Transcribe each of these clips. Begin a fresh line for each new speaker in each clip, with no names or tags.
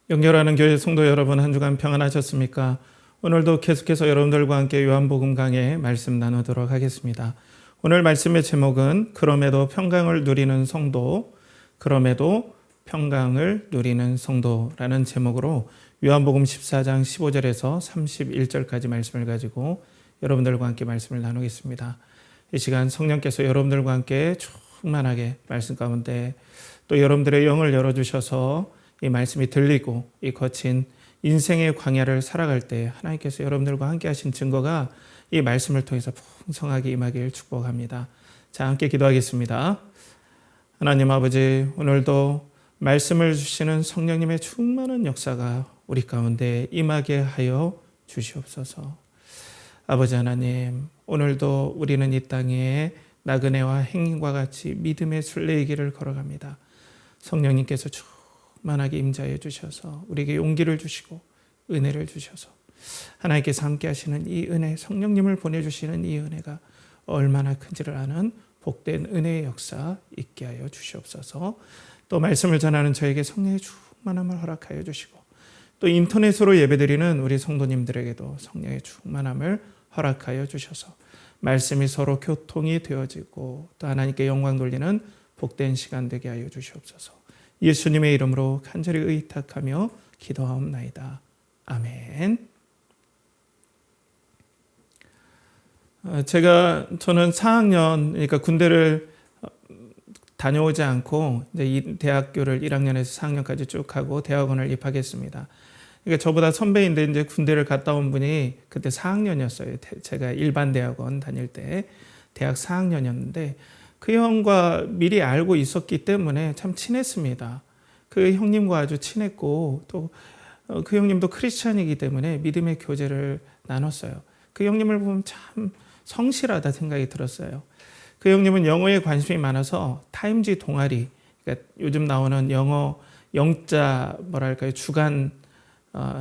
영렬하는 교회 성도 여러분, 한 주간 평안하셨습니까? 오늘도 계속해서 여러분들과 함께 요한복음 강해 말씀 나누도록 하겠습니다. 오늘 말씀의 제목은 그럼에도 평강을 누리는 성도, 그럼에도 평강을 누리는 성도라는 제목으로 요한복음 14장 15절에서 31절까지 말씀을 가지고 여러분들과 함께 말씀을 나누겠습니다. 이 시간 성령께서 여러분들과 함께 충만하게 말씀 가운데 또 여러분들의 영을 열어주셔서 이 말씀이 들리고 이 거친 인생의 광야를 살아갈 때 하나님께서 여러분들과 함께 하신 증거가 이 말씀을 통해서 풍성하게 임하길 축복합니다. 자, 함께 기도하겠습니다. 하나님 아버지, 오늘도 말씀을 주시는 성령님의 충만한 역사가 우리 가운데 임하게 하여 주시옵소서. 아버지 하나님, 오늘도 우리는 이 땅에 나그네와 행인과 같이 믿음의 순례의 길을 걸어갑니다. 성령님께서 충만하게 임자해 주셔서 우리에게 용기를 주시고 은혜를 주셔서 하나님께서 함께 하시는 이 은혜, 성령님을 보내주시는 이 은혜가 얼마나 큰지를 아는 복된 은혜의 역사 있게 하여 주시옵소서. 또 말씀을 전하는 저에게 성령의 충만함을 허락하여 주시고 또 인터넷으로 예배드리는 우리 성도님들에게도 성령의 충만함을 허락하여 주셔서 말씀이 서로 교통이 되어지고 또 하나님께 영광 돌리는 복된 시간 되게 하여 주시옵소서. 예수님의 이름으로 간절히 의탁하며 기도하옵나이다. 아멘. 저는 4학년, 그러니까 군대를 다녀오지 않고 이제 이 대학교를 1학년에서 4학년까지 쭉 하고 대학원을 입학했습니다. 그러니까 저보다 선배인데 이제 군대를 갔다 온 분이 그때 4학년이었어요. 제가 일반 대학원 다닐 때 대학 4학년이었는데 그 형과 미리 알고 있었기 때문에 참 친했습니다. 그 형님과 아주 친했고 또 그 형님도 크리스찬이기 때문에 믿음의 교제를 나눴어요. 그 형님을 보면 참 성실하다 생각이 들었어요. 그 형님은 영어에 관심이 많아서 타임지 동아리, 그러니까 요즘 나오는 영어 영자 뭐랄까요, 주간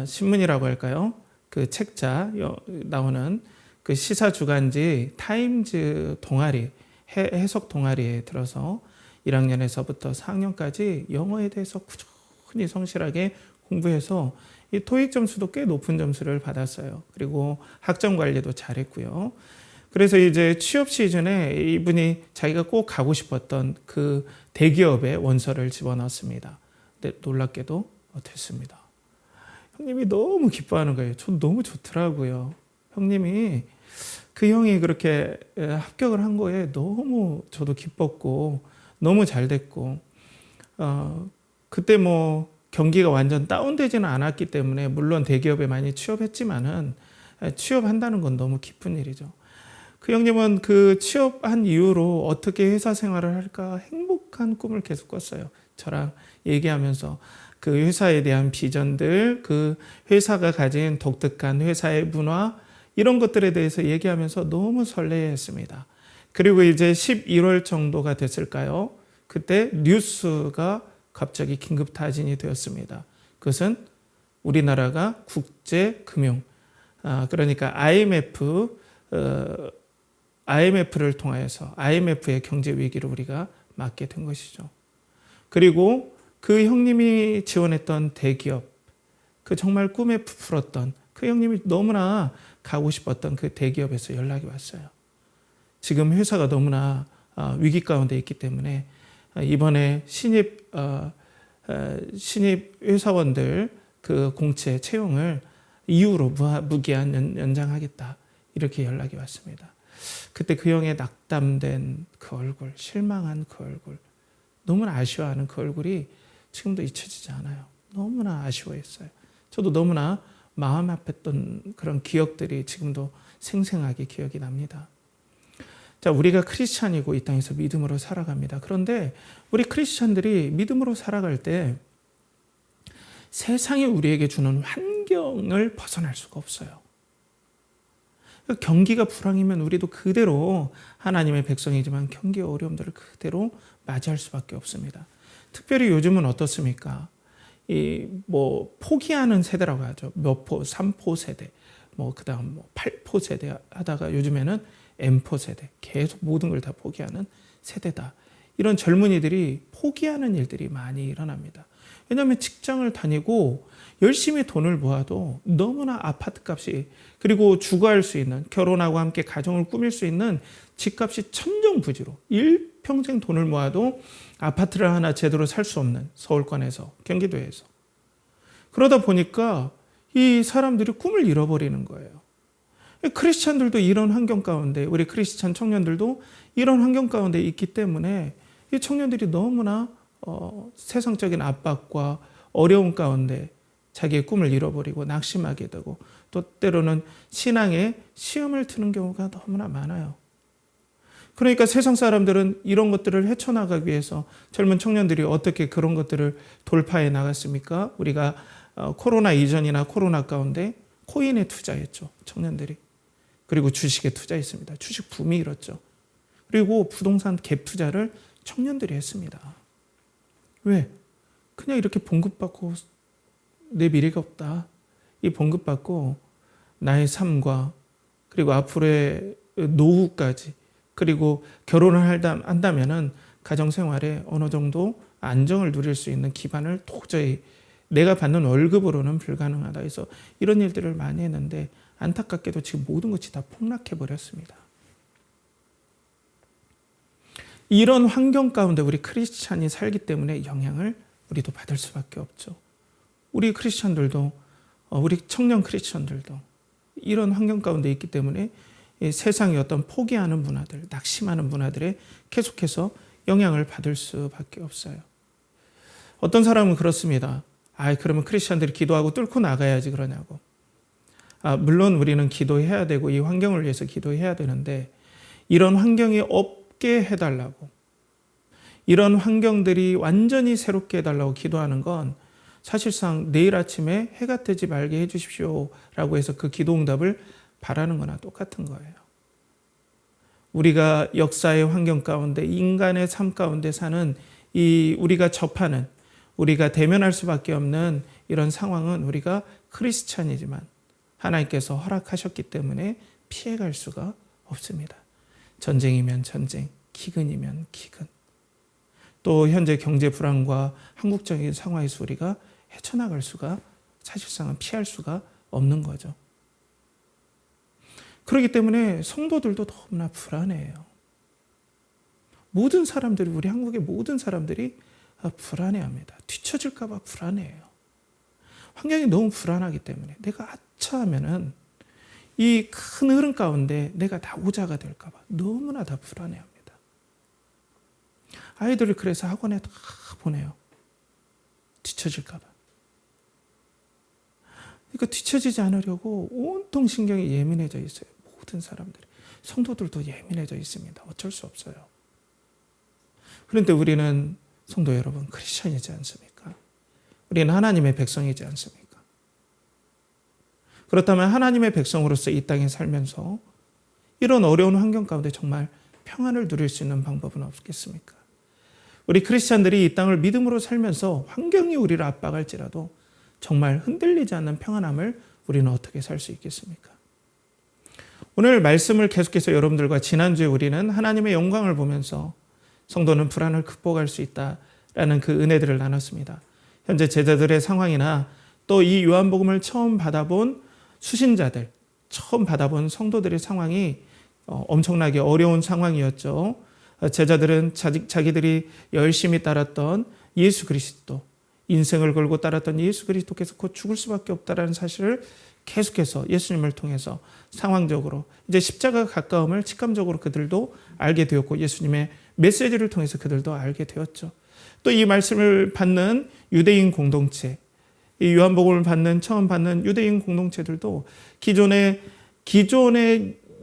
신문이라고 할까요? 그 책자 나오는 그 시사 주간지 타임즈 동아리, 해석 동아리에 들어서 1학년에서부터 4학년까지 영어에 대해서 꾸준히 성실하게 공부해서 이 토익 점수도 꽤 높은 점수를 받았어요. 그리고 학점 관리도 잘했고요. 그래서 이제 취업 시즌에 이분이 자기가 꼭 가고 싶었던 그 대기업에 원서를 집어넣었습니다. 근데 놀랍게도 됐습니다. 형님이 너무 기뻐하는 거예요. 전 너무 좋더라고요. 형님이 그 형이 그렇게 합격을 한 거에 너무 저도 기뻤고 너무 잘 됐고 그때 뭐 경기가 완전 다운되지는 않았기 때문에 물론 대기업에 많이 취업했지만은 취업한다는 건 너무 기쁜 일이죠. 그 형님은 그 취업한 이후로 어떻게 회사 생활을 할까 행복한 꿈을 계속 꿨어요. 저랑 얘기하면서 그 회사에 대한 비전들, 그 회사가 가진 독특한 회사의 문화 이런 것들에 대해서 얘기하면서 너무 설레했습니다. 그리고 이제 11월 정도가 됐을까요? 그때 뉴스가 갑자기 긴급 타진이 되었습니다. 그것은 우리나라가 국제금융, 그러니까 IMF를 통하여서 IMF의 경제 위기를 우리가 맞게 된 것이죠. 그리고 그 형님이 지원했던 대기업, 그 정말 꿈에 부풀었던 그 형님이 너무나 가고 싶었던 그 대기업에서 연락이 왔어요. 지금 회사가 너무나 위기 가운데 있기 때문에 이번에 신입 회사원들 그 공채 채용을 이후로 무기한 연장하겠다 이렇게 연락이 왔습니다. 그때 그 형의 낙담된 그 얼굴, 실망한 그 얼굴, 너무나 아쉬워하는 그 얼굴이 지금도 잊혀지지 않아요. 너무나 아쉬워했어요. 저도 너무나 마음 아팠던 그런 기억들이 지금도 생생하게 기억이 납니다. 자, 우리가 크리스찬이고 이 땅에서 믿음으로 살아갑니다. 그런데 우리 크리스찬들이 믿음으로 살아갈 때 세상이 우리에게 주는 환경을 벗어날 수가 없어요. 경기가 불황이면 우리도 그대로 하나님의 백성이지만 경기의 어려움들을 그대로 맞이할 수밖에 없습니다. 특별히 요즘은 어떻습니까? 포기하는 세대라고 하죠. 몇 포, 3포 세대, 그다음 8포 세대 하다가 요즘에는 M4 세대, 계속 모든 걸 다 포기하는 세대다. 이런 젊은이들이 포기하는 일들이 많이 일어납니다. 왜냐하면 직장을 다니고 열심히 돈을 모아도 너무나 아파트 값이, 그리고 주거할 수 있는, 결혼하고 함께 가정을 꾸밀 수 있는 집값이 천정부지로 일평생 돈을 모아도 아파트를 하나 제대로 살 수 없는 서울권에서, 경기도에서. 그러다 보니까 이 사람들이 꿈을 잃어버리는 거예요. 크리스찬들도 이런 환경 가운데, 우리 크리스찬 청년들도 이런 환경 가운데 있기 때문에 이 청년들이 너무나 세상적인 압박과 어려움 가운데 자기의 꿈을 잃어버리고 낙심하게 되고, 또 때로는 신앙에 시험을 트는 경우가 너무나 많아요. 그러니까 세상 사람들은 이런 것들을 헤쳐나가기 위해서 젊은 청년들이 어떻게 그런 것들을 돌파해 나갔습니까? 우리가 코로나 이전이나 코로나 가운데 코인에 투자했죠, 청년들이. 그리고 주식에 투자했습니다. 주식 붐이 일었죠. 그리고 부동산 갭 투자를 청년들이 했습니다. 왜? 그냥 이렇게 봉급받고 내 미래가 없다. 이 봉급받고 나의 삶과 그리고 앞으로의 노후까지, 그리고 결혼을 한다면은 가정생활에 어느 정도 안정을 누릴 수 있는 기반을 도저히 내가 받는 월급으로는 불가능하다 해서 이런 일들을 많이 했는데, 안타깝게도 지금 모든 것이 다 폭락해 버렸습니다. 이런 환경 가운데 우리 크리스찬이 살기 때문에 영향을 우리도 받을 수밖에 없죠. 우리 크리스찬들도, 우리 청년 크리스찬들도 이런 환경 가운데 있기 때문에 세상의 어떤 포기하는 문화들, 낙심하는 문화들에 계속해서 영향을 받을 수밖에 없어요. 어떤 사람은 그렇습니다. 그러면 크리스찬들이 기도하고 뚫고 나가야지 그러냐고. 물론 우리는 기도해야 되고 이 환경을 위해서 기도해야 되는데, 이런 환경이 없게 해달라고, 이런 환경들이 완전히 새롭게 해달라고 기도하는 건 사실상 내일 아침에 해가 뜨지 말게 해주십시오 라고 해서 그 기도 응답을 바라는 거나 똑같은 거예요. 우리가 역사의 환경 가운데, 인간의 삶 가운데 사는 이 우리가 접하는, 우리가 대면할 수밖에 없는 이런 상황은 우리가 크리스찬이지만 하나님께서 허락하셨기 때문에 피해갈 수가 없습니다. 전쟁이면 전쟁, 기근이면 기근. 또 현재 경제 불안과 한국적인 상황에서 우리가 헤쳐나갈 수가, 사실상은 피할 수가 없는 거죠. 그렇기 때문에 성도들도 너무나 불안해요. 모든 사람들이, 우리 한국의 모든 사람들이 불안해합니다. 뒤처질까 봐 불안해요. 환경이 너무 불안하기 때문에 내가 아차하면은 이 큰 흐름 가운데 내가 낙오자가 될까 봐 너무나 다 불안해합니다. 아이들을 그래서 학원에 다 보내요. 뒤처질까 봐. 그러니까 뒤처지지 않으려고 온통 신경이 예민해져 있어요. 모든 사람들이. 성도들도 예민해져 있습니다. 어쩔 수 없어요. 그런데 우리는 성도 여러분, 크리스천이지 않습니까? 우리는 하나님의 백성이지 않습니까? 그렇다면 하나님의 백성으로서 이 땅에 살면서 이런 어려운 환경 가운데 정말 평안을 누릴 수 있는 방법은 없겠습니까? 우리 크리스찬들이 이 땅을 믿음으로 살면서 환경이 우리를 압박할지라도 정말 흔들리지 않는 평안함을 우리는 어떻게 살 수 있겠습니까? 오늘 말씀을 계속해서 여러분들과, 지난주에 우리는 하나님의 영광을 보면서 성도는 불안을 극복할 수 있다라는 그 은혜들을 나눴습니다. 현재 제자들의 상황이나 또 이 요한복음을 처음 받아본 수신자들, 처음 받아본 성도들의 상황이 엄청나게 어려운 상황이었죠. 제자들은 자기들이 열심히 따랐던 예수 그리스도, 인생을 걸고 따랐던 예수 그리스도께서 곧 죽을 수밖에 없다라는 사실을 계속해서 예수님을 통해서 상황적으로, 이제 십자가 가까움을 직감적으로 그들도 알게 되었고, 예수님의 메시지를 통해서 그들도 알게 되었죠. 또 이 말씀을 받는 유대인 공동체, 이 요한복음을 처음 받는 유대인 공동체들도 기존의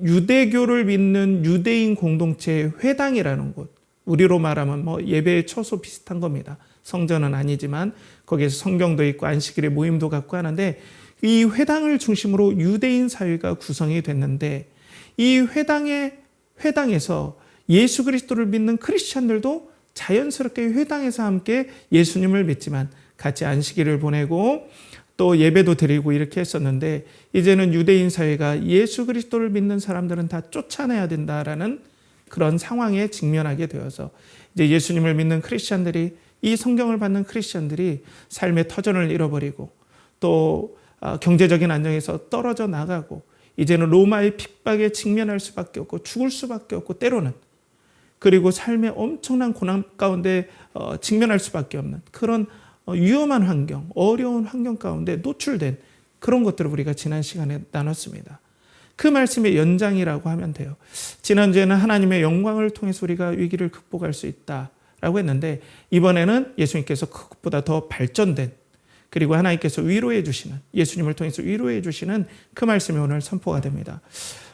유대교를 믿는 유대인 공동체의 회당이라는 곳, 우리로 말하면 예배의 처소 비슷한 겁니다. 성전은 아니지만 거기에서 성경도 있고 안식일에 모임도 갖고 하는데, 이 회당을 중심으로 유대인 사회가 구성이 됐는데, 이 회당에서 예수 그리스도를 믿는 크리스찬들도 자연스럽게 회당에서 함께 예수님을 믿지만 같이 안식일을 보내고 또 예배도 드리고 이렇게 했었는데 이제는 유대인 사회가 예수 그리스도를 믿는 사람들은 다 쫓아내야 된다라는 그런 상황에 직면하게 되어서 이제 예수님을 믿는 크리스찬들이, 이 성경을 받는 크리스찬들이 삶의 터전을 잃어버리고 또 경제적인 안정에서 떨어져 나가고 이제는 로마의 핍박에 직면할 수밖에 없고 죽을 수밖에 없고 때로는 그리고 삶의 엄청난 고난 가운데 직면할 수밖에 없는 그런 위험한 환경, 어려운 환경 가운데 노출된 그런 것들을 우리가 지난 시간에 나눴습니다. 그 말씀의 연장이라고 하면 돼요. 지난주에는 하나님의 영광을 통해서 우리가 위기를 극복할 수 있다라고 했는데 이번에는 예수님께서 그것보다 더 발전된 그리고 하나님께서 위로해 주시는, 예수님을 통해서 위로해 주시는 그 말씀이 오늘 선포가 됩니다.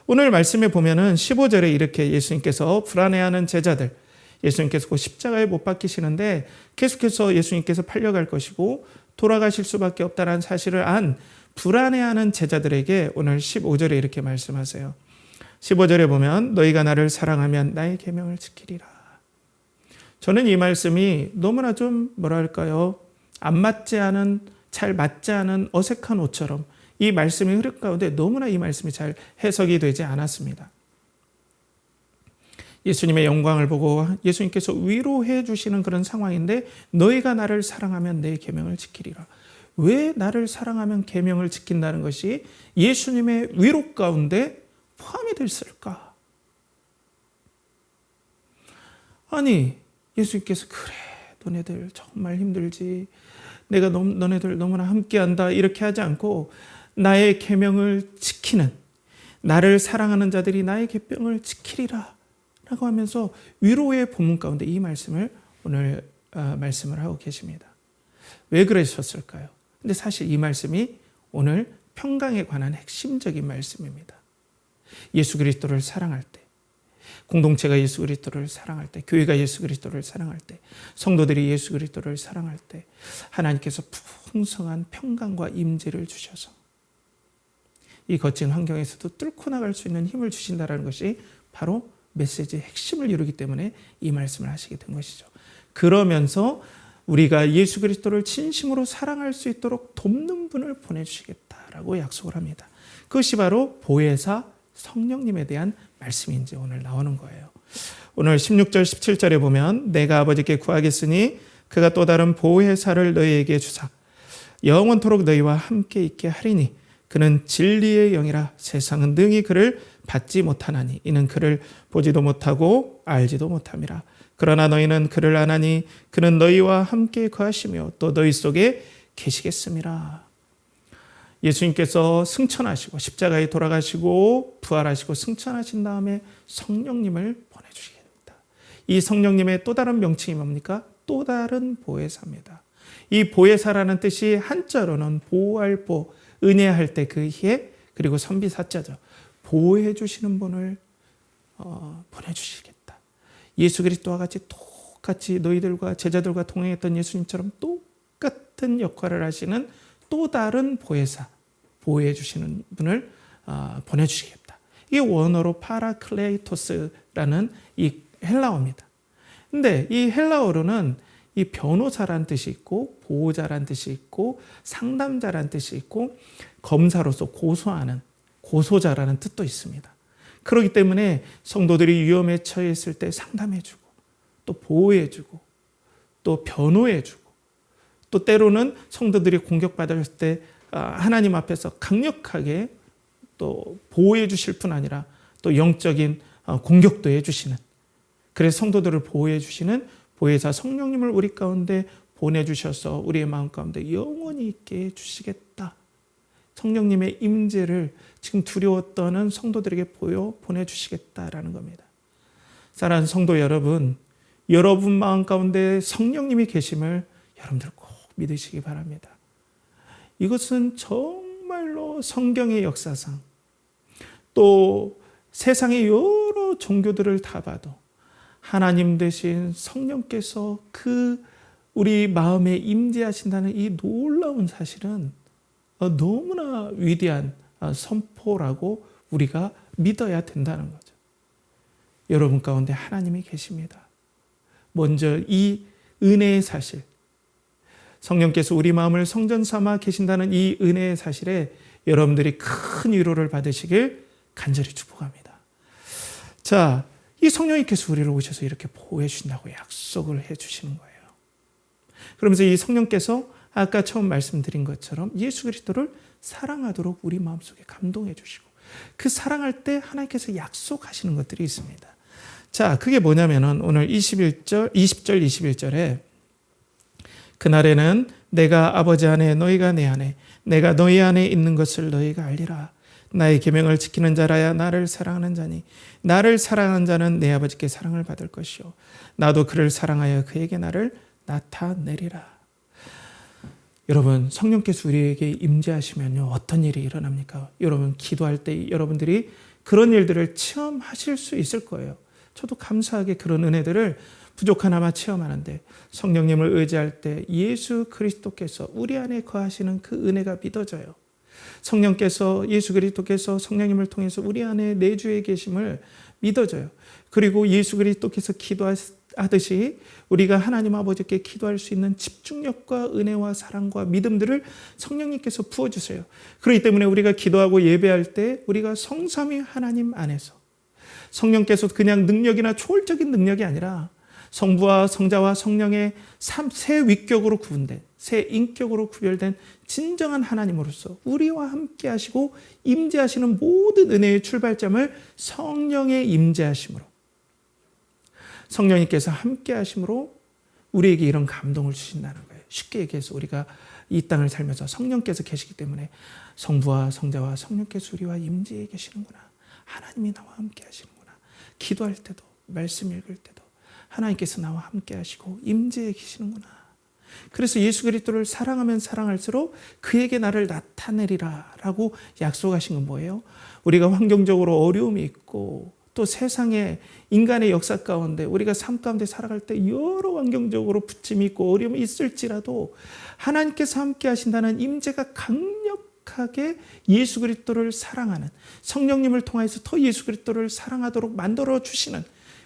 오늘 말씀에 보면은 15절에 이렇게 예수님께서 불안해하는 제자들, 예수님께서 그 십자가에 못 박히시는데 계속해서 예수님께서 팔려갈 것이고 돌아가실 수밖에 없다는 사실을 안 불안해하는 제자들에게 오늘 15절에 이렇게 말씀하세요. 15절에 보면 너희가 나를 사랑하면 나의 계명을 지키리라. 저는 이 말씀이 너무나 좀 뭐랄까요, 안 맞지 않은, 잘 맞지 않은 어색한 옷처럼 이 말씀이 흐름 가운데 너무나 이 말씀이 잘 해석이 되지 않았습니다. 예수님의 영광을 보고 예수님께서 위로해 주시는 그런 상황인데 너희가 나를 사랑하면 내 계명을 지키리라. 왜 나를 사랑하면 계명을 지킨다는 것이 예수님의 위로 가운데 포함이 됐을까? 아니, 예수님께서 그래, 너네들 정말 힘들지. 내가 너네들 너무나 함께한다. 이렇게 하지 않고 나의 계명을 지키는, 나를 사랑하는 자들이 나의 계명을 지키리라 라고 하면서 위로의 본문 가운데 이 말씀을 오늘 말씀을 하고 계십니다. 왜 그러셨을까요? 근데 사실 이 말씀이 오늘 평강에 관한 핵심적인 말씀입니다. 예수 그리스도를 사랑할 때, 공동체가 예수 그리스도를 사랑할 때, 교회가 예수 그리스도를 사랑할 때, 성도들이 예수 그리스도를 사랑할 때 하나님께서 풍성한 평강과 임재를 주셔서 이 거친 환경에서도 뚫고 나갈 수 있는 힘을 주신다는 것이 바로 메시지의 핵심을 이루기 때문에 이 말씀을 하시게 된 것이죠. 그러면서 우리가 예수 그리스도를 진심으로 사랑할 수 있도록 돕는 분을 보내주시겠다라고 약속을 합니다. 그것이 바로 보혜사 성령님에 대한 말씀이 이제 오늘 나오는 거예요. 오늘 16절 17절에 보면 내가 아버지께 구하겠으니 그가 또 다른 보혜사를 너희에게 주사 영원토록 너희와 함께 있게 하리니 그는 진리의 영이라 세상은 능히 그를 받지 못하나니 이는 그를 보지도 못하고 알지도 못함이라. 그러나 너희는 그를 아나니 그는 너희와 함께 거하시며 또 너희 속에 계시겠음이라. 예수님께서 승천하시고 십자가에 돌아가시고 부활하시고 승천하신 다음에 성령님을 보내주시겠다. 이 성령님의 또 다른 명칭이 뭡니까? 또 다른 보혜사입니다. 이 보혜사라는 뜻이 한자로는 보호할 보, 은혜할 때 그 해, 그리고 선비사자죠. 보호해 주시는 분을 보내주시겠다. 예수 그리스도와 같이 똑같이 너희들과 제자들과 동행했던 예수님처럼 똑같은 역할을 하시는 또 다른 보혜사, 보호해 주시는 분을 보내주시겠다. 이게 원어로 파라클레이토스라는 이 헬라어입니다. 근데 이 헬라어로는 이 변호사란 뜻이 있고 보호자란 뜻이 있고 상담자란 뜻이 있고 검사로서 고소하는 고소자라는 뜻도 있습니다. 그렇기 때문에 성도들이 위험에 처했을 때 상담해주고 또 보호해주고 또 변호해주고 또 때로는 성도들이 공격받을 때 하나님 앞에서 강력하게 또 보호해 주실 뿐 아니라 또 영적인 공격도 해주시는, 그래서 성도들을 보호해 주시는 보혜사 성령님을 우리 가운데 보내주셔서 우리의 마음 가운데 영원히 있게 해주시겠다. 성령님의 임재를 지금 두려워 떠는 성도들에게 보내주시겠다라는 겁니다. 사랑하는 성도 여러분, 여러분 마음 가운데 성령님이 계심을 여러분들 꼭 믿으시기 바랍니다. 이것은 정말로 성경의 역사상 또 세상의 여러 종교들을 다 봐도 하나님 대신 성령께서 그 우리 마음에 임재하신다는 이 놀라운 사실은 너무나 위대한 선포라고 우리가 믿어야 된다는 거죠. 여러분 가운데 하나님이 계십니다. 먼저 이 은혜의 사실, 성령께서 우리 마음을 성전 삼아 계신다는 이 은혜의 사실에 여러분들이 큰 위로를 받으시길 간절히 축복합니다. 자, 이 성령님께서 우리를 오셔서 이렇게 보호해 주신다고 약속을 해 주시는 거예요. 그러면서 이 성령께서 아까 처음 말씀드린 것처럼 예수 그리스도를 사랑하도록 우리 마음속에 감동해 주시고 그 사랑할 때 하나님께서 약속하시는 것들이 있습니다. 자, 그게 뭐냐면은 오늘 20절 21절에 그날에는 내가 아버지 안에 너희가 내 안에 내가 너희 안에 있는 것을 너희가 알리라. 나의 계명을 지키는 자라야 나를 사랑하는 자니 나를 사랑하는 자는 내 아버지께 사랑을 받을 것이요 나도 그를 사랑하여 그에게 나를 나타내리라. 여러분, 성령께서 우리에게 임재하시면요 어떤 일이 일어납니까? 여러분 기도할 때 여러분들이 그런 일들을 체험하실 수 있을 거예요. 저도 감사하게 그런 은혜들을 부족하나마 체험하는데 성령님을 의지할 때 예수 그리스도께서 우리 안에 거하시는 그 은혜가 믿어져요. 성령께서 예수 그리스도께서 성령님을 통해서 우리 안에 내주에 계심을 믿어져요. 그리고 예수 그리스도께서 기도하듯이 우리가 하나님 아버지께 기도할 수 있는 집중력과 은혜와 사랑과 믿음들을 성령님께서 부어주세요. 그렇기 때문에 우리가 기도하고 예배할 때 우리가 성삼위 하나님 안에서 성령께서 그냥 능력이나 초월적인 능력이 아니라 성부와 성자와 성령의 세 위격으로 구분된 세 인격으로 구별된 진정한 하나님으로서 우리와 함께 하시고 임재하시는 모든 은혜의 출발점을 성령의 임재하심으로 성령님께서 함께 하심으로 우리에게 이런 감동을 주신다는 거예요. 쉽게 얘기해서 우리가 이 땅을 살면서 성령께서 계시기 때문에 성부와 성자와 성령께서 우리와 임재해 계시는구나. 하나님이 나와 함께 하시는구나. 기도할 때도 말씀 읽을 때도 하나님께서 나와 함께 하시고 임재해 계시는구나. 그래서 예수 그리스도를 사랑하면 사랑할수록 그에게 나를 나타내리라 라고 약속하신 건 뭐예요? 우리가 환경적으로 어려움이 있고 또 세상의 인간의 역사 가운데 우리가 삶 가운데 살아갈 때 여러 환경적으로 부침이 있고 어려움이 있을지라도 하나님께서 함께 하신다는 임재가 강력하게 예수 그리스도를 사랑하는 성령님을 통해서 더 예수 그리스도를 사랑하도록 만들어 주시는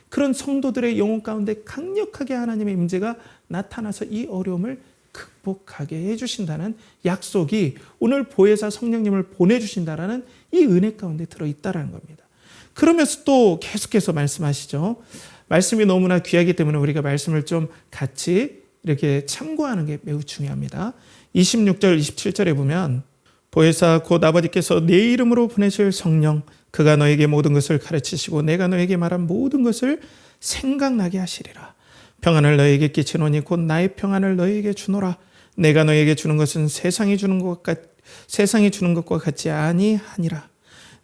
그런 성도들의 영혼 가운데 강력하게 하나님의 임재가 나타나서 이 어려움을 극복하게 해주신다는 약속이 오늘 보혜사 성령님을 보내주신다라는 이 은혜 가운데 들어있다는 겁니다. 그러면서 또 계속해서 말씀하시죠. 말씀이 너무나 귀하기 때문에 우리가 말씀을 좀 같이 이렇게 참고하는 게 매우 중요합니다. 26절, 27절에 보면 보혜사 곧 아버지께서 내 이름으로 보내실 성령 그가 너에게 모든 것을 가르치시고 내가 너에게 말한 모든 것을 생각나게 하시리라. 평안을 너에게 끼치노니 곧 나의 평안을 너에게 주노라. 내가 너에게 주는 것은 세상이 주는 것과 같지 아니하니라.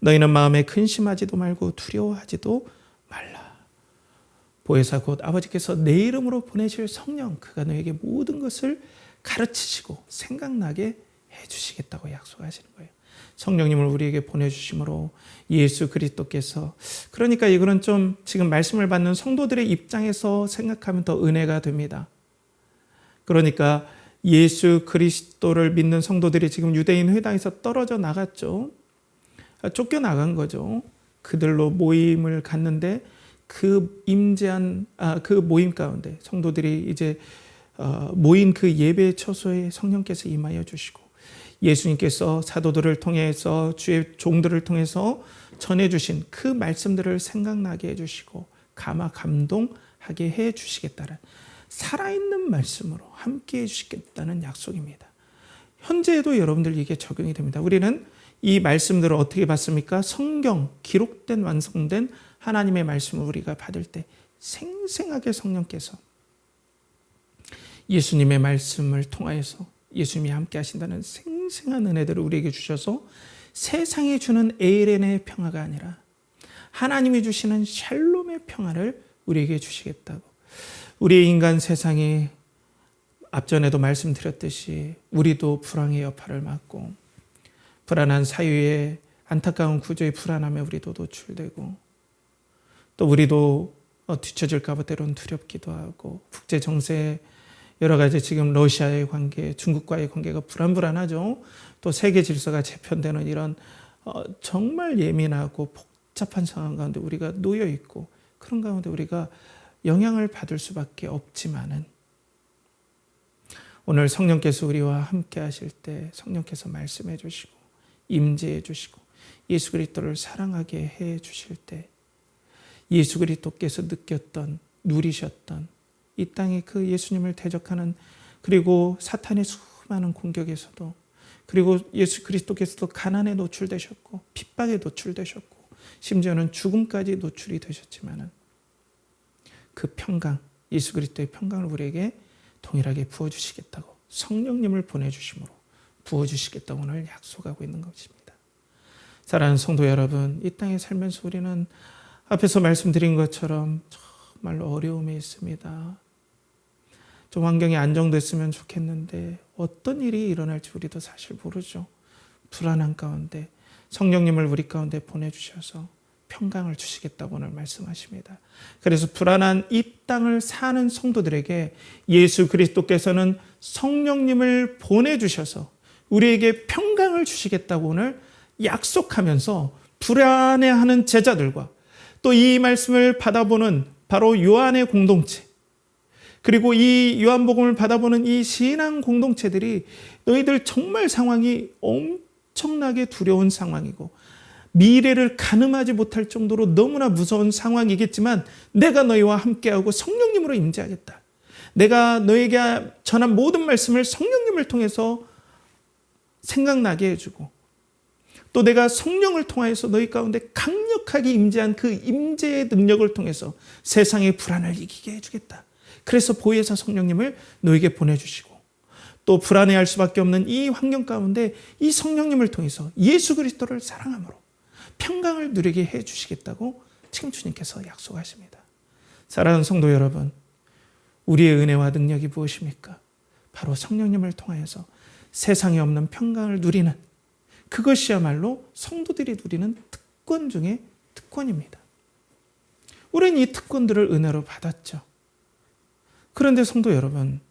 너희는 마음에 근심하지도 말고 두려워하지도 말라. 보혜사 곧 아버지께서 내 이름으로 보내실 성령 그가 너에게 모든 것을 가르치시고 생각나게 해주시겠다고 약속하시는 거예요. 성령님을 우리에게 보내주심으로 예수 그리스도께서 그러니까 이거는 좀 지금 말씀을 받는 성도들의 입장에서 생각하면 더 은혜가 됩니다. 그러니까 예수 그리스도를 믿는 성도들이 지금 유대인 회당에서 떨어져 나갔죠. 쫓겨나간 거죠. 그들로 모임을 갖는데 그 임재한 그 모임 가운데 성도들이 이제 모인 그 예배 처소에 성령께서 임하여 주시고 예수님께서 사도들을 통해서 주의 종들을 통해서 전해주신 그 말씀들을 생각나게 해주시고 감동하게 해주시겠다는 살아있는 말씀으로 함께 해주시겠다는 약속입니다. 현재에도 여러분들 이게 적용이 됩니다. 우리는 이 말씀들을 어떻게 받습니까? 성경, 기록된 완성된 하나님의 말씀을 우리가 받을 때 생생하게 성령께서 예수님의 말씀을 통하여서 예수님이 함께 하신다는 생생한 은혜들을 우리에게 주셔서 세상이 주는 에이렌의 평화가 아니라 하나님이 주시는 샬롬의 평화를 우리에게 주시겠다고. 우리의 인간 세상이 앞전에도 말씀드렸듯이 우리도 불황의 여파를 맞고 불안한 사유에 안타까운 구조의 불안함에 우리도 노출되고 또 우리도 뒤처질까 봐 때로는 두렵기도 하고 국제 정세 여러 가지 지금 러시아의 관계, 중국과의 관계가 불안하죠. 또 세계 질서가 재편되는 이런 정말 예민하고 복잡한 상황 가운데 우리가 놓여 있고 그런 가운데 우리가 영향을 받을 수밖에 없지만은 오늘 성령께서 우리와 함께 하실 때 성령께서 말씀해 주시고 임재해 주시고 예수 그리스도를 사랑하게 해 주실 때 예수 그리스도께서 느꼈던 누리셨던 이 땅에 그 예수님을 대적하는 그리고 사탄의 수많은 공격에서도 그리고 예수 그리스도께서도 가난에 노출되셨고 핍박에 노출되셨고 심지어는 죽음까지 노출이 되셨지만은 그 평강 예수 그리스도의 평강을 우리에게 동일하게 부어주시겠다고 성령님을 보내주심으로 부어주시겠다고 오늘 약속하고 있는 것입니다. 사랑하는 성도 여러분, 이 땅에 살면서 우리는 앞에서 말씀드린 것처럼 정말로 어려움이 있습니다. 좀 환경이 안정됐으면 좋겠는데 어떤 일이 일어날지 우리도 사실 모르죠. 불안한 가운데 성령님을 우리 가운데 보내주셔서 평강을 주시겠다고 오늘 말씀하십니다. 그래서 불안한 이 땅을 사는 성도들에게 예수 그리스도께서는 성령님을 보내주셔서 우리에게 평강을 주시겠다고 오늘 약속하면서 불안해하는 제자들과 또 이 말씀을 받아보는 바로 요한의 공동체 그리고 이 요한복음을 받아보는 이 신앙 공동체들이 너희들 정말 상황이 엄청나게 두려운 상황이고 미래를 가늠하지 못할 정도로 너무나 무서운 상황이겠지만 내가 너희와 함께하고 성령님으로 임재하겠다. 내가 너에게 전한 모든 말씀을 성령님을 통해서 생각나게 해주고 또 내가 성령을 통하여서 너희 가운데 강력하게 임재한 그 임재의 능력을 통해서 세상의 불안을 이기게 해주겠다. 그래서 보혜사 성령님을 너에게 보내주시고 또 불안해할 수밖에 없는 이 환경 가운데 이 성령님을 통해서 예수 그리스도를 사랑함으로 평강을 누리게 해주시겠다고 지금 주님께서 약속하십니다. 사랑하는 성도 여러분, 우리의 은혜와 능력이 무엇입니까? 바로 성령님을 통하여서 세상에 없는 평강을 누리는 그것이야말로 성도들이 누리는 특권 중에 특권입니다. 우리는 이 특권들을 은혜로 받았죠. 그런데 성도 여러분,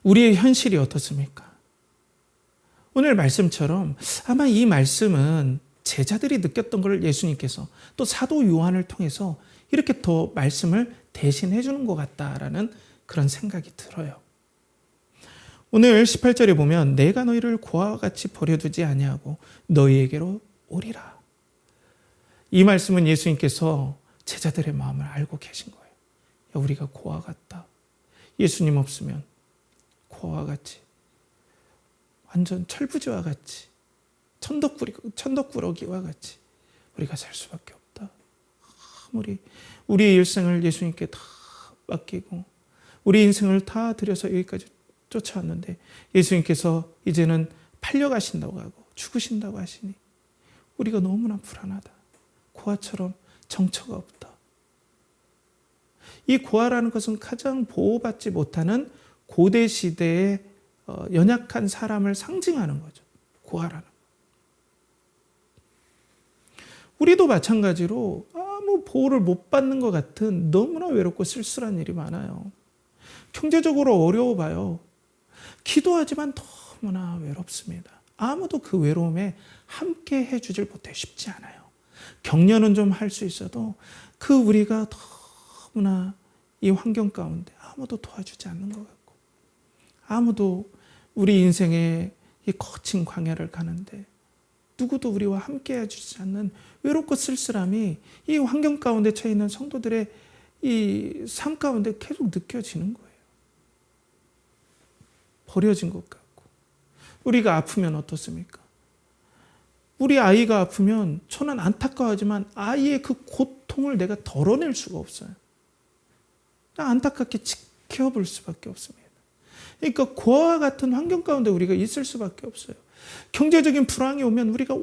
우리의 현실이 어떻습니까? 오늘 말씀처럼 아마 이 말씀은 제자들이 느꼈던 것을 예수님께서 또 사도 요한을 통해서 이렇게 더 말씀을 대신해 주는 것 같다라는 그런 생각이 들어요. 오늘 18절에 보면 내가 너희를 고아와 같이 버려두지 아니하고 너희에게로 오리라. 이 말씀은 예수님께서 제자들의 마음을 알고 계신 거예요. 야, 우리가 고아 같다. 예수님 없으면 고아와 같이 완전 철부지와 같이 천덕꾸러기와 같이 우리가 살 수밖에 없다. 아무리 우리의 일생을 예수님께 다 맡기고 우리 인생을 다 들여서 여기까지 쫓아왔는데 예수님께서 이제는 팔려가신다고 하고 죽으신다고 하시니 우리가 너무나 불안하다. 고아처럼 정처가 없다. 이 고아라는 것은 가장 보호받지 못하는 고대 시대의 연약한 사람을 상징하는 거죠. 고아라는 거. 우리도 마찬가지로 아무 보호를 못 받는 것 같은 너무나 외롭고 쓸쓸한 일이 많아요. 경제적으로 어려워 봐요. 기도하지만 너무나 외롭습니다. 아무도 그 외로움에 함께 해주질 못해. 쉽지 않아요. 격려는 좀 할 수 있어도 그 우리가 너무나 이 환경 가운데 아무도 도와주지 않는 것 같고 아무도 우리 인생의 이 거친 광야를 가는데 누구도 우리와 함께 해주지 않는 외롭고 쓸쓸함이 이 환경 가운데 처해 있는 성도들의 이 삶 가운데 계속 느껴지는 거예요. 버려진 것 같고. 우리가 아프면 어떻습니까? 우리 아이가 아프면 저는 안타까워하지만 아이의 그 고통을 내가 덜어낼 수가 없어요. 안타깝게 지켜볼 수밖에 없습니다. 그러니까 고아와 같은 환경 가운데 우리가 있을 수밖에 없어요. 경제적인 불황이 오면 우리가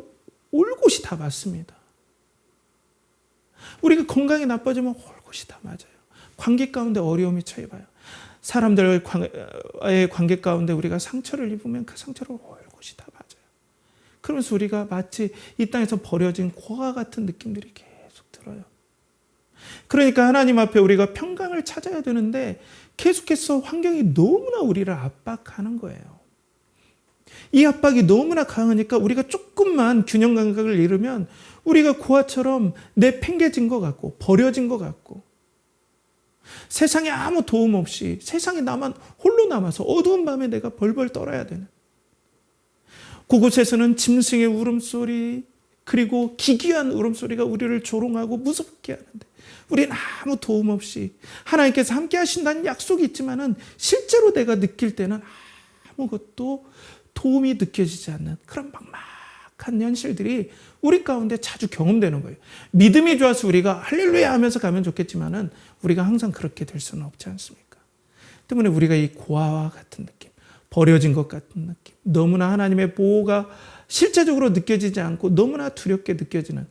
올 곳이 다 맞습니다. 우리가 건강이 나빠지면 올 곳이 다 맞아요. 관계 가운데 어려움이 처해봐요. 사람들과의 관계 가운데 우리가 상처를 입으면 그 상처를 올 곳이 다 맞아요. 그러면서 우리가 마치 이 땅에서 버려진 고아 같은 느낌들이 계속 들어요. 그러니까 하나님 앞에 우리가 평강을 찾아야 되는데 계속해서 환경이 너무나 우리를 압박하는 거예요. 이 압박이 너무나 강하니까 우리가 조금만 균형 감각을 잃으면 우리가 고아처럼 내팽개진 것 같고 버려진 것 같고 세상에 아무 도움 없이 세상에 나만 홀로 남아서 어두운 밤에 내가 벌벌 떨어야 되는, 그곳에서는 짐승의 울음소리 그리고 기괴한 울음소리가 우리를 조롱하고 무섭게 하는데 우리는 아무 도움 없이 하나님께서 함께 하신다는 약속이 있지만은 실제로 내가 느낄 때는 아무것도 도움이 느껴지지 않는 그런 막막한 현실들이 우리 가운데 자주 경험되는 거예요. 믿음이 좋아서 우리가 할렐루야 하면서 가면 좋겠지만은 우리가 항상 그렇게 될 수는 없지 않습니까? 때문에 우리가 이 고아와 같은 느낌, 버려진 것 같은 느낌, 너무나 하나님의 보호가 실제적으로 느껴지지 않고 너무나 두렵게 느껴지는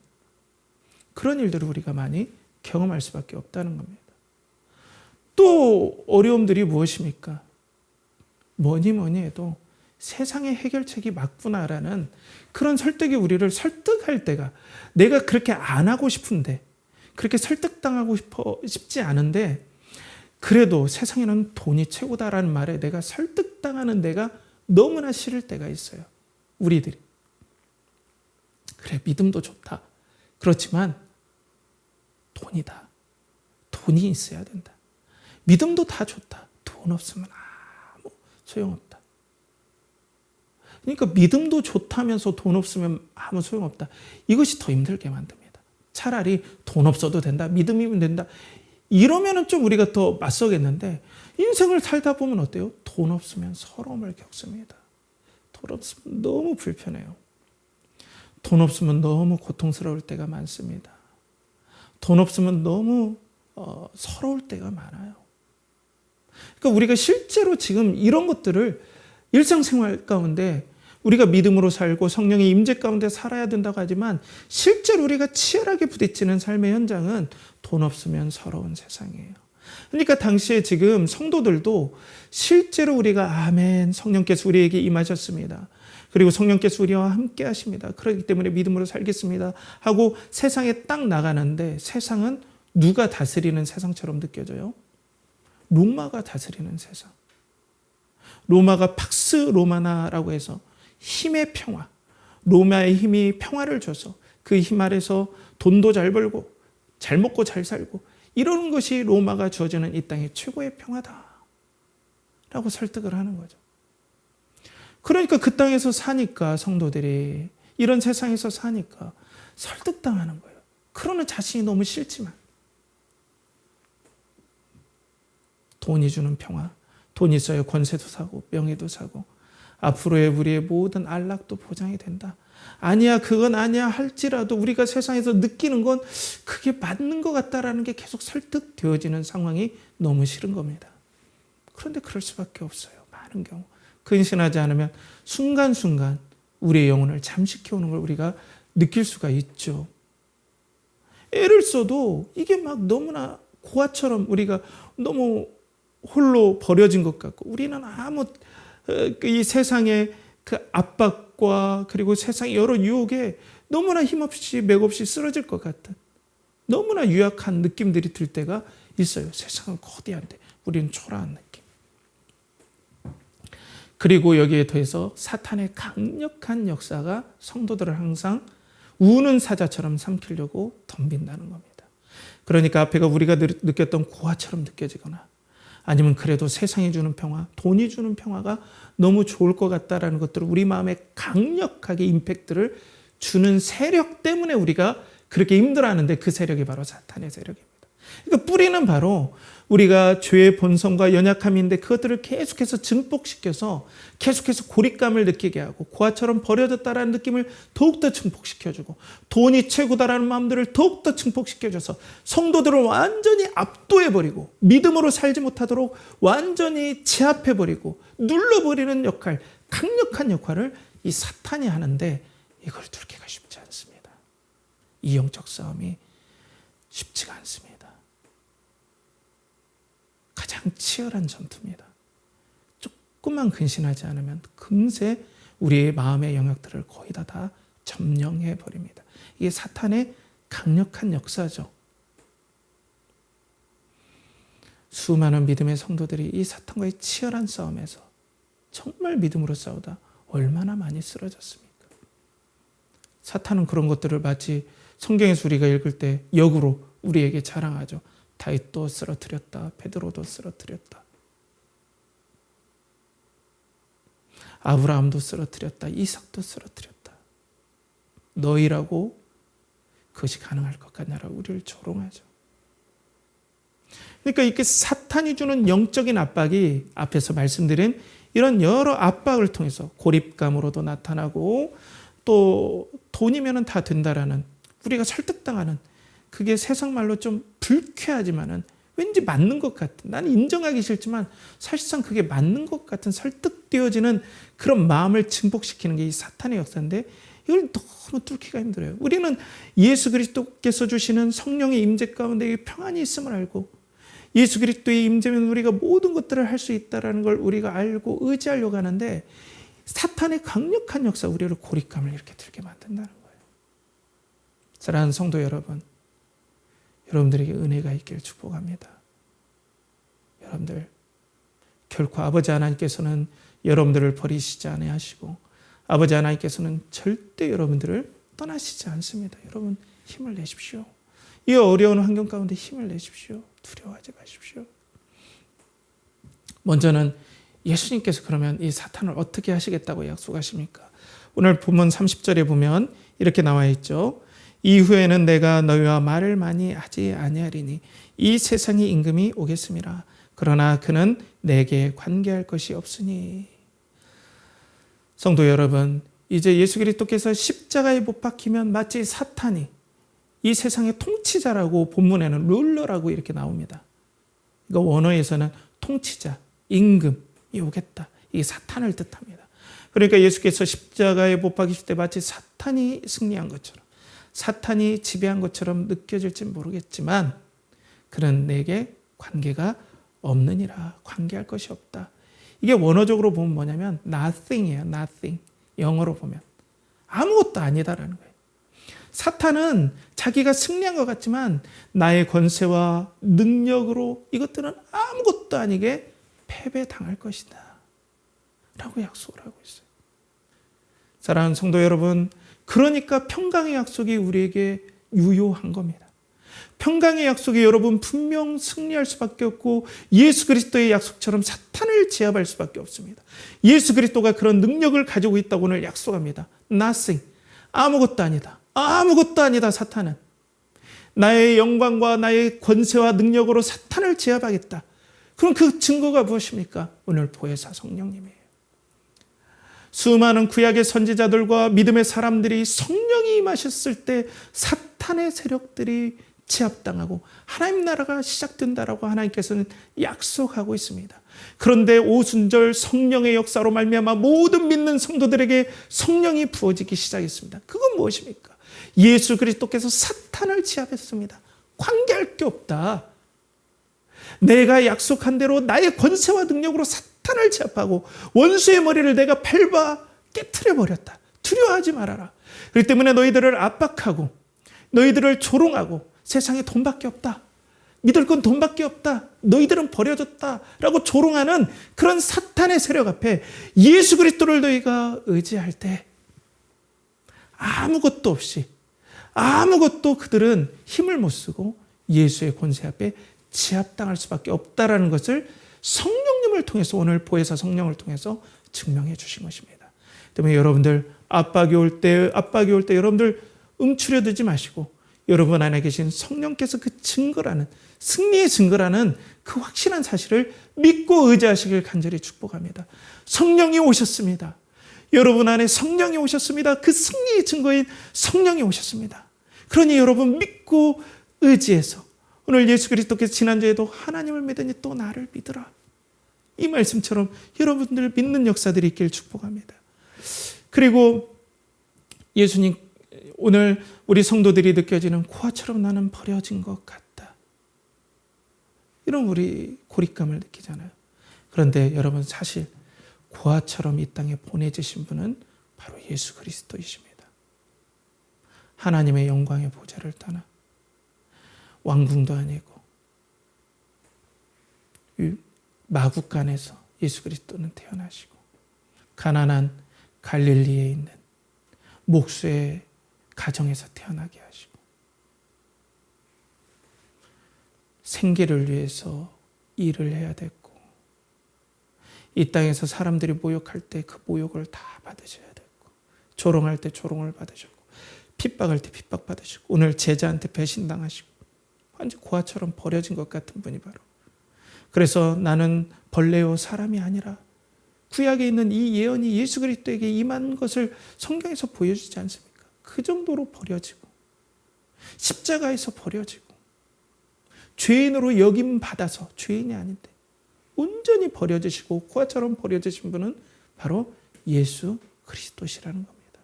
그런 일들을 우리가 많이 경험할 수밖에 없다는 겁니다. 또 어려움들이 무엇입니까? 뭐니 해도 세상의 해결책이 맞구나라는 그런 설득이 우리를 설득할 때가, 내가 그렇게 안 하고 싶은데, 그렇게 설득당하고 싶지 않은데 그래도 세상에는 돈이 최고다라는 말에 내가 설득당하는 데가 너무나 싫을 때가 있어요. 우리들이. 그래, 믿음도 좋다. 그렇지만 돈이다. 돈이 있어야 된다. 믿음도 다 좋다. 돈 없으면 아무 소용없다. 그러니까 믿음도 좋다면서 돈 없으면 아무 소용없다. 이것이 더 힘들게 만듭니다. 차라리 돈 없어도 된다. 믿음이면 된다. 이러면은 좀 우리가 더 맞서겠는데, 인생을 살다 보면 어때요? 돈 없으면 서러움을 겪습니다. 돈 없으면 너무 불편해요. 돈 없으면 너무 고통스러울 때가 많습니다. 돈 없으면 너무 서러울 때가 많아요. 그러니까 우리가 실제로 지금 이런 것들을 일상생활 가운데 우리가 믿음으로 살고 성령의 임재 가운데 살아야 된다고 하지만 실제로 우리가 치열하게 부딪히는 삶의 현장은 돈 없으면 서러운 세상이에요. 그러니까 당시에 지금 성도들도 실제로 우리가 아멘, 성령께서 우리에게 임하셨습니다. 그리고 성령께서 우리와 함께 하십니다. 그렇기 때문에 믿음으로 살겠습니다 하고 세상에 딱 나가는데, 세상은 누가 다스리는 세상처럼 느껴져요? 로마가 다스리는 세상. 로마가 팍스 로마나라고 해서 힘의 평화, 로마의 힘이 평화를 줘서 그 힘 아래서 돈도 잘 벌고 잘 먹고 잘 살고 이러는 것이 로마가 주어지는 이 땅의 최고의 평화다 라고 설득을 하는 거죠. 그러니까 그 땅에서 사니까, 성도들이 이런 세상에서 사니까 설득당하는 거예요. 그러는 자신이 너무 싫지만. 돈이 주는 평화, 돈이 있어야 권세도 사고 명예도 사고 앞으로의 우리의 모든 안락도 보장이 된다. 아니야, 그건 아니야 할지라도 우리가 세상에서 느끼는 건 그게 맞는 것 같다라는 게 계속 설득되어지는 상황이 너무 싫은 겁니다. 그런데 그럴 수밖에 없어요. 많은 경우. 근신하지 않으면 순간순간 우리의 영혼을 잠식해오는 걸 우리가 느낄 수가 있죠. 애를 써도 이게 막 너무나 고아처럼 우리가 너무 홀로 버려진 것 같고, 우리는 아무 이 세상의 그 압박과 그리고 세상의 여러 유혹에 너무나 힘없이 맥없이 쓰러질 것 같은 너무나 유약한 느낌들이 들 때가 있어요. 세상은 거대한데 우리는 초라한 느낌. 그리고 여기에 더해서 사탄의 강력한 역사가 성도들을 항상 우는 사자처럼 삼키려고 덤빈다는 겁니다. 그러니까 앞에가 우리가 느꼈던 고아처럼 느껴지거나, 아니면 그래도 세상이 주는 평화, 돈이 주는 평화가 너무 좋을 것 같다라는 것들을 우리 마음에 강력하게 임팩트를 주는 세력 때문에 우리가 그렇게 힘들어하는데, 그 세력이 바로 사탄의 세력입니다. 그러니까 뿌리는 바로 우리가 죄의 본성과 연약함인데 그것들을 계속해서 증폭시켜서 계속해서 고립감을 느끼게 하고 고아처럼 버려졌다라는 느낌을 더욱더 증폭시켜주고, 돈이 최고다라는 마음들을 더욱더 증폭시켜줘서 성도들을 완전히 압도해버리고 믿음으로 살지 못하도록 완전히 제압해버리고 눌러버리는 역할, 강력한 역할을 이 사탄이 하는데, 이걸 뚫기가 쉽지 않습니다. 이 영적 싸움이 쉽지가 않습니다. 가장 치열한 전투입니다. 조금만 근신하지 않으면 금세 우리의 마음의 영역들을 거의 다 점령해 버립니다. 이게 사탄의 강력한 역사죠. 수많은 믿음의 성도들이 이 사탄과의 치열한 싸움에서 정말 믿음으로 싸우다 얼마나 많이 쓰러졌습니까? 사탄은 그런 것들을 마치 성경에서 우리가 읽을 때 역으로 우리에게 자랑하죠. 다윗도 쓰러뜨렸다. 베드로도 쓰러뜨렸다. 아브라함도 쓰러뜨렸다. 이삭도 쓰러뜨렸다. 너희라고 그것이 가능할 것 같냐라고 우리를 조롱하죠. 그러니까 이렇게 사탄이 주는 영적인 압박이 앞에서 말씀드린 이런 여러 압박을 통해서 고립감으로도 나타나고 또 돈이면 다 된다라는 우리가 설득당하는 그게 세상 말로 좀 불쾌하지만은 왠지 맞는 것 같은, 나는 인정하기 싫지만 사실상 그게 맞는 것 같은 설득되어지는 그런 마음을 증폭시키는 게 이 사탄의 역사인데 이걸 너무 뚫기가 힘들어요. 우리는 예수 그리스도께서 주시는 성령의 임재 가운데 평안이 있음을 알고 예수 그리스도의 임재면 우리가 모든 것들을 할 수 있다는 걸 우리가 알고 의지하려고 하는데 사탄의 강력한 역사 우리를 고립감을 이렇게 들게 만든다는 거예요. 사랑하는 성도 여러분, 여러분들에게 은혜가 있기를 축복합니다. 여러분들 결코 아버지 하나님께서는 여러분들을 버리시지 아니하시고 아버지 하나님께서는 절대 여러분들을 떠나시지 않습니다. 여러분 힘을 내십시오. 이 어려운 환경 가운데 힘을 내십시오. 두려워하지 마십시오. 먼저는 예수님께서 그러면 이 사탄을 어떻게 하시겠다고 약속하십니까? 오늘 본문 30절에 보면 이렇게 나와 있죠. 이후에는 내가 너희와 말을 많이 하지 아니하리니 이 세상의 임금이 오겠음이라. 그러나 그는 내게 관계할 것이 없으니. 성도 여러분, 이제 예수 그리스도께서 십자가에 못 박히면 마치 사탄이 이 세상의 통치자라고 본문에는 룰러라고 이렇게 나옵니다. 이거 원어에서는 통치자, 임금이 오겠다. 이게 사탄을 뜻합니다. 그러니까 예수께서 십자가에 못 박히실 때 마치 사탄이 승리한 것처럼 사탄이 지배한 것처럼 느껴질지 모르겠지만 그는 내게 관계가 없느니라. 관계할 것이 없다. 이게 원어적으로 보면 뭐냐면 nothing이에요. nothing. 영어로 보면 아무것도 아니다라는 거예요. 사탄은 자기가 승리한 것 같지만 나의 권세와 능력으로 이것들은 아무것도 아니게 패배당할 것이다 라고 약속을 하고 있어요. 사랑하는 성도 여러분, 그러니까 평강의 약속이 우리에게 유효한 겁니다. 평강의 약속이 여러분 분명 승리할 수밖에 없고 예수 그리스도의 약속처럼 사탄을 제압할 수밖에 없습니다. 예수 그리스도가 그런 능력을 가지고 있다고 오늘 약속합니다. Nothing. 아무것도 아니다. 아무것도 아니다. 사탄은. 나의 영광과 나의 권세와 능력으로 사탄을 제압하겠다. 그럼 그 증거가 무엇입니까? 오늘 보혜사 성령님이에요. 수많은 구약의 선지자들과 믿음의 사람들이 성령이 임하셨을 때 사탄의 세력들이 제압당하고 하나님 나라가 시작된다라고 하나님께서는 약속하고 있습니다. 그런데 오순절 성령의 역사로 말미암아 모든 믿는 성도들에게 성령이 부어지기 시작했습니다. 그건 무엇입니까? 예수 그리스도께서 사탄을 제압했습니다. 관계할 게 없다. 내가 약속한 대로 나의 권세와 능력으로 사탄을 제압하고 원수의 머리를 내가 밟아 깨트려 버렸다. 두려워하지 말아라. 그렇기 때문에 너희들을 압박하고 너희들을 조롱하고 세상에 돈밖에 없다. 믿을 건 돈밖에 없다. 너희들은 버려졌다. 라고 조롱하는 그런 사탄의 세력 앞에 예수 그리스도를 너희가 의지할 때 아무것도 없이 아무것도 그들은 힘을 못 쓰고 예수의 권세 앞에 제압당할 수밖에 없다라는 것을 성령님을 통해서 오늘 보혜사 성령을 통해서 증명해 주신 것입니다. 때문에 여러분들 압박이 올 때 여러분들 움츠려들지 마시고 여러분 안에 계신 성령께서 그 증거라는 승리의 증거라는 그 확실한 사실을 믿고 의지하시길 간절히 축복합니다. 성령이 오셨습니다. 여러분 안에 성령이 오셨습니다. 그 승리의 증거인 성령이 오셨습니다. 그러니 여러분 믿고 의지해서 오늘 예수 그리스도께서 지난주에도 하나님을 믿으니 또 나를 믿으라. 이 말씀처럼 여러분들 믿는 역사들이 있길 축복합니다. 그리고 예수님 오늘 우리 성도들이 느껴지는 고아처럼 나는 버려진 것 같다. 이런 우리 고립감을 느끼잖아요. 그런데 여러분 사실 고아처럼 이 땅에 보내주신 분은 바로 예수 그리스도이십니다. 하나님의 영광의 보좌를 떠나 왕궁도 아니고 마구간에서 예수 그리스도는 태어나시고 가난한 갈릴리에 있는 목수의 가정에서 태어나게 하시고 생계를 위해서 일을 해야 됐고, 이 땅에서 사람들이 모욕할 때 그 모욕을 다 받으셔야 됐고, 조롱할 때 조롱을 받으셨고, 핍박할 때 핍박 받으시고, 오늘 제자한테 배신당하시고, 완전 고아처럼 버려진 것 같은 분이 바로, 그래서 나는 벌레요 사람이 아니라 구약에 있는 이 예언이 예수 그리스도에게 임한 것을 성경에서 보여주지 않습니까? 그 정도로 버려지고 십자가에서 버려지고 죄인으로 여김 받아서, 죄인이 아닌데 온전히 버려지시고 고아처럼 버려지신 분은 바로 예수 그리스도시라는 겁니다.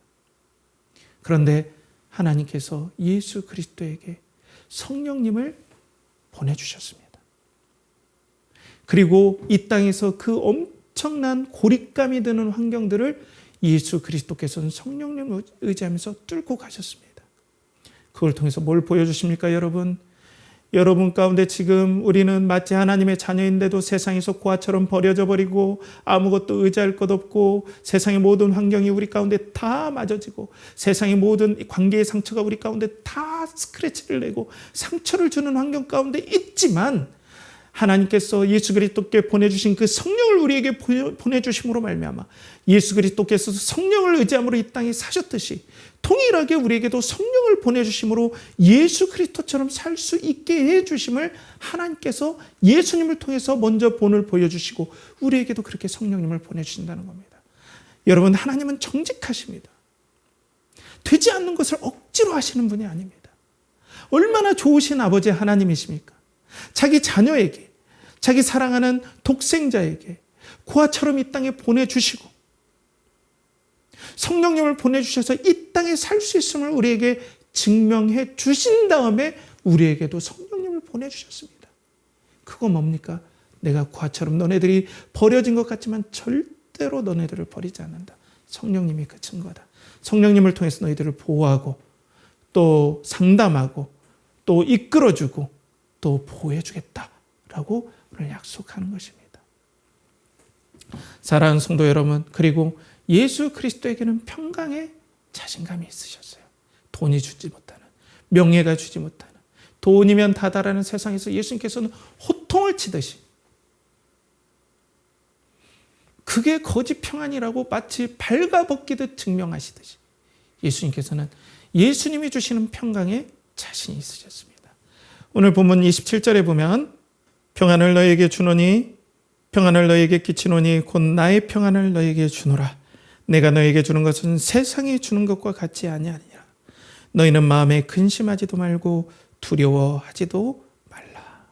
그런데 하나님께서 예수 그리스도에게 성령님을 보내주셨습니다. 그리고 이 땅에서 그 엄청난 고립감이 드는 환경들을 예수 그리스도께서는 성령님을 의지하면서 뚫고 가셨습니다. 그걸 통해서 뭘 보여주십니까, 여러분? 여러분 가운데 지금 우리는 마치 하나님의 자녀인데도 세상에서 고아처럼 버려져 버리고 아무것도 의지할 것 없고 세상의 모든 환경이 우리 가운데 다 맞아지고 세상의 모든 관계의 상처가 우리 가운데 다 스크래치를 내고 상처를 주는 환경 가운데 있지만, 하나님께서 예수 그리스도께 보내주신 그 성령을 우리에게 보내주심으로 말미암아 예수 그리스도께서 성령을 의지함으로 이 땅에 사셨듯이 동일하게 우리에게도 성령을 보내주심으로 예수 그리스도처럼 살 수 있게 해주심을 하나님께서 예수님을 통해서 먼저 본을 보여주시고 우리에게도 그렇게 성령님을 보내주신다는 겁니다. 여러분, 하나님은 정직하십니다. 되지 않는 것을 억지로 하시는 분이 아닙니다. 얼마나 좋으신 아버지 하나님이십니까? 자기 자녀에게, 자기 사랑하는 독생자에게 고아처럼 이 땅에 보내주시고 성령님을 보내주셔서 이 땅에 살 수 있음을 우리에게 증명해 주신 다음에 우리에게도 성령님을 보내주셨습니다. 그거 뭡니까? 내가 고아처럼 너네들이 버려진 것 같지만 절대로 너네들을 버리지 않는다. 성령님이 그 증거다. 성령님을 통해서 너희들을 보호하고 또 상담하고 또 이끌어주고 또 보호해주겠다라고 오늘 약속하는 것입니다. 사랑하는 성도 여러분, 그리고 예수 그리스도에게는 평강의 자신감이 있으셨어요. 돈이 주지 못하는, 명예가 주지 못하는, 돈이면 다다라는 세상에서 예수님께서는 호통을 치듯이 그게 거짓 평안이라고 마치 발가벗기듯 증명하시듯이 예수님께서는 예수님이 주시는 평강에 자신이 있으셨습니다. 오늘 본문 27절에 보면 평안을 너에게 주노니, 평안을 너에게 끼치노니 곧 나의 평안을 너에게 주노라. 내가 너에게 주는 것은 세상이 주는 것과 같지 아니하니라. 너희는 마음에 근심하지도 말고 두려워하지도 말라.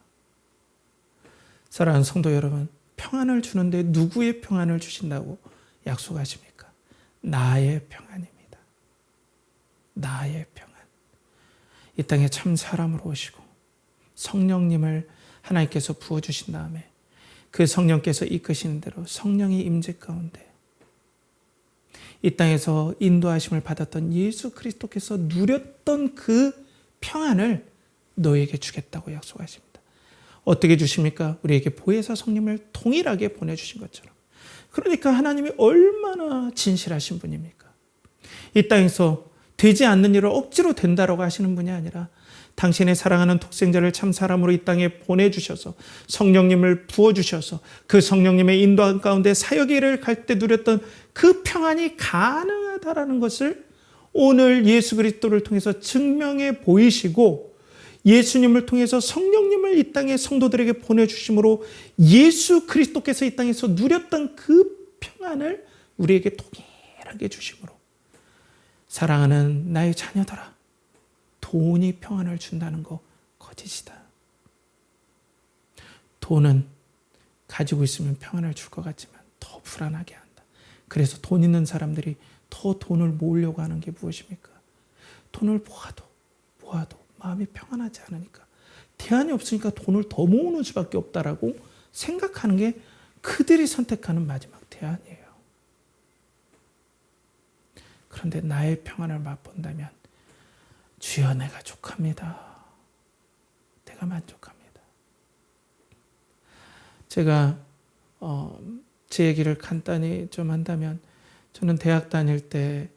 사랑하는 성도 여러분, 평안을 주는데 누구의 평안을 주신다고 약속하십니까? 나의 평안입니다. 나의 평안. 이 땅에 참 사람으로 오시고 성령님을 하나님께서 부어주신 다음에 그 성령께서 이끄시는 대로 성령의 임재 가운데 이 땅에서 인도하심을 받았던 예수 그리스도께서 누렸던 그 평안을 너에게 주겠다고 약속하십니다. 어떻게 주십니까? 우리에게 보혜사 성령을 동일하게 보내주신 것처럼. 그러니까 하나님이 얼마나 진실하신 분입니까? 이 땅에서 되지 않는 일을 억지로 된다라고 하시는 분이 아니라 당신의 사랑하는 독생자를 참 사람으로 이 땅에 보내주셔서 성령님을 부어주셔서 그 성령님의 인도함 가운데 사역의 일을 갈 때 누렸던 그 평안이 가능하다라는 것을 오늘 예수 그리스도를 통해서 증명해 보이시고 예수님을 통해서 성령님을 이 땅에 성도들에게 보내주심으로 예수 그리스도께서 이 땅에서 누렸던 그 평안을 우리에게 동일하게 주심으로 사랑하는 나의 자녀들아, 돈이 평안을 준다는 거 거짓이다. 돈은 가지고 있으면 평안을 줄 것 같지만 더 불안하게 한다. 그래서 돈 있는 사람들이 더 돈을 모으려고 하는 게 무엇입니까? 돈을 모아도 마음이 평안하지 않으니까, 대안이 없으니까 돈을 더 모으는 수밖에 없다라고 생각하는 게 그들이 선택하는 마지막 대안이에요. 그런데 나의 평안을 맛본다면 주여 내가 족합니다. 내가 만족합니다. 제가 제 얘기를 간단히 좀 한다면, 저는 대학 다닐 때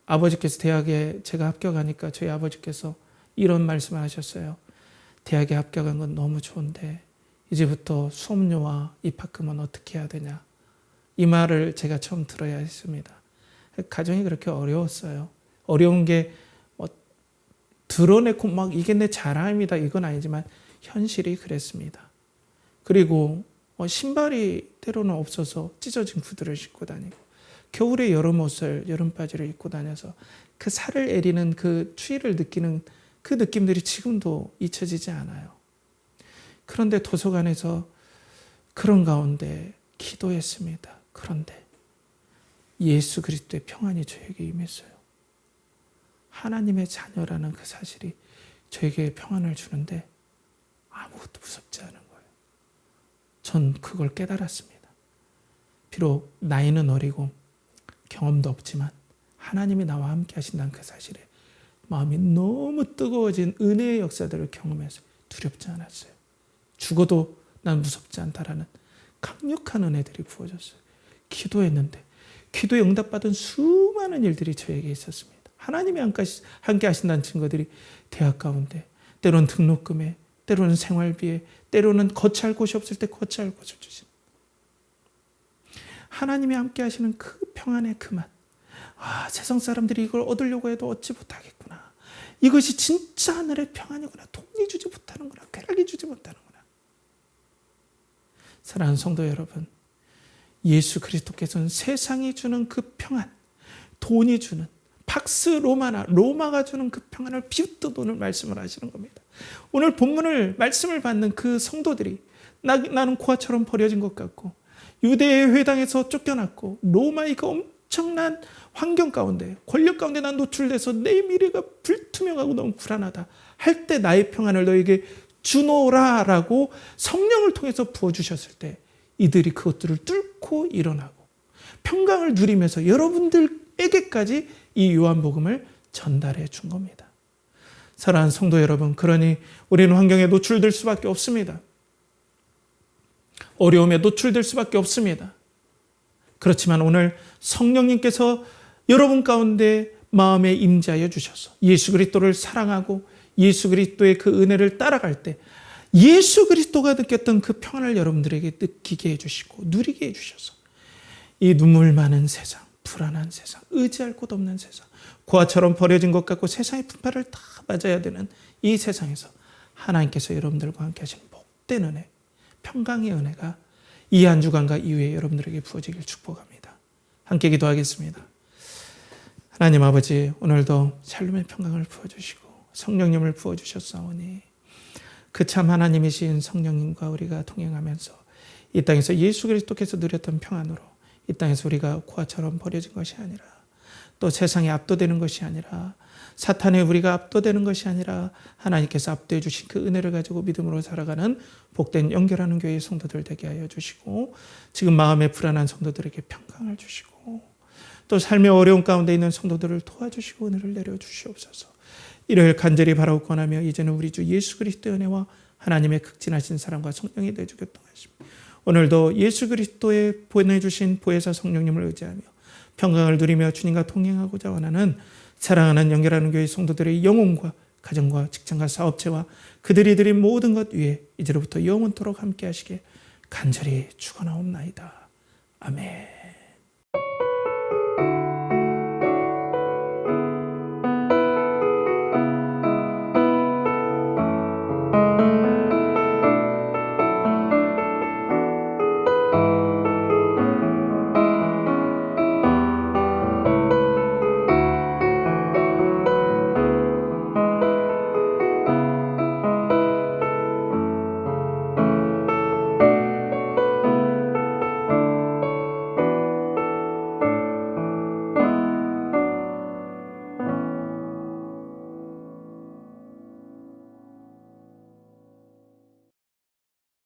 아버지께서 대학에 제가 합격하니까 저희 아버지께서 이런 말씀을 하셨어요. 대학에 합격한 건 너무 좋은데 이제부터 수업료와 입학금은 어떻게 해야 되냐. 이 말을 제가 처음 들어야 했습니다. 가정이 그렇게 어려웠어요. 어려운 게 뭐 드러내고 막 이게 내 자랑입니다. 이건 아니지만 현실이 그랬습니다. 그리고 신발이 때로는 없어서 찢어진 구두를 신고 다니고 겨울에 여름 옷을 여름 바지를 입고 다녀서 그 살을 에리는 그 추위를 느끼는 그 느낌들이 지금도 잊혀지지 않아요. 그런데 도서관에서 그런 가운데 기도했습니다. 그런데 예수 그리스도의 평안이 저에게 임했어요. 하나님의 자녀라는 그 사실이 저에게 평안을 주는데 아무것도 무섭지 않은 거예요. 전 그걸 깨달았습니다. 비록 나이는 어리고 경험도 없지만 하나님이 나와 함께 하신다는 그 사실에 마음이 너무 뜨거워진 은혜의 역사들을 경험해서 두렵지 않았어요. 죽어도 난 무섭지 않다라는 강력한 은혜들이 부어졌어요. 기도했는데 기도에 응답받은 수많은 일들이 저에게 있었습니다. 하나님이 함께 하신다는 증거들이 대학 가운데 때로는 등록금에 때로는 생활비에 때로는 거처할 곳이 없을 때 거처할 곳을 주신 하나님이 함께 하시는 그 평안의 그 맛. 세상 사람들이 이걸 얻으려고 해도 얻지 못하겠구나. 이것이 진짜 하늘의 평안이구나. 돈이 주지 못하는구나. 쾌락이 주지 못하는구나. 사랑하는 성도 여러분, 예수 그리스도께서는 세상이 주는 그 평안, 돈이 주는 박스 로마가 주는 그 평안을 비웃듯 오늘 말씀을 하시는 겁니다. 오늘 본문을 말씀을 받는 그 성도들이 나는 고아처럼 버려진 것 같고 유대의 회당에서 쫓겨났고 로마의 그 엄청난 환경 가운데 권력 가운데 난 노출돼서 내 미래가 불투명하고 너무 불안하다 할 때 나의 평안을 너에게 주노라라고 성령을 통해서 부어주셨을 때 이들이 그것들을 뚫고 일어나고 평강을 누리면서 여러분들에게까지 이 요한복음을 전달해 준 겁니다. 사랑하는 성도 여러분, 그러니 우리는 환경에 노출될 수밖에 없습니다. 어려움에 노출될 수밖에 없습니다. 그렇지만 오늘 성령님께서 여러분 가운데 마음에 임재하여 주셔서 예수 그리스도를 사랑하고 예수 그리스도의 그 은혜를 따라갈 때 예수 그리스도가 느꼈던 그 평안을 여러분들에게 느끼게 해주시고 누리게 해주셔서 이 눈물 많은 세상, 불안한 세상, 의지할 곳 없는 세상, 고아처럼 버려진 것 같고 세상의 분파를 다 맞아야 되는 이 세상에서 하나님께서 여러분들과 함께 하시는 복된 은혜, 평강의 은혜가 이 한 주간과 이후에 여러분들에게 부어지길 축복합니다. 함께 기도하겠습니다. 하나님 아버지, 오늘도 샬롬의 평강을 부어주시고 성령님을 부어주셨사오니 그 참 하나님이신 성령님과 우리가 동행하면서 이 땅에서 예수 그리스도께서 누렸던 평안으로 이 땅에서 우리가 고아처럼 버려진 것이 아니라 또 세상에 압도되는 것이 아니라 사탄에 우리가 압도되는 것이 아니라 하나님께서 압도해 주신 그 은혜를 가지고 믿음으로 살아가는 복된 연결하는 교회의 성도들 되게 하여 주시고 지금 마음에 불안한 성도들에게 평강을 주시고 또 삶의 어려운 가운데 있는 성도들을 도와주시고 은혜를 내려주시옵소서. 이를 간절히 바라고 권하며 이제는 우리 주 예수 그리스도의 은혜와 하나님의 극진하신 사랑과 성령이 내주 교통하시며 오늘도 예수 그리스도의 보내주신 보혜사 성령님을 의지하며 평강을 누리며 주님과 동행하고자 원하는 사랑하는 연결하는 교회 성도들의 영혼과 가정과 직장과 사업체와 그들이 드린 모든 것 위에 이제로부터 영원토록 함께 하시게 간절히 축원하옵나이다. 아멘.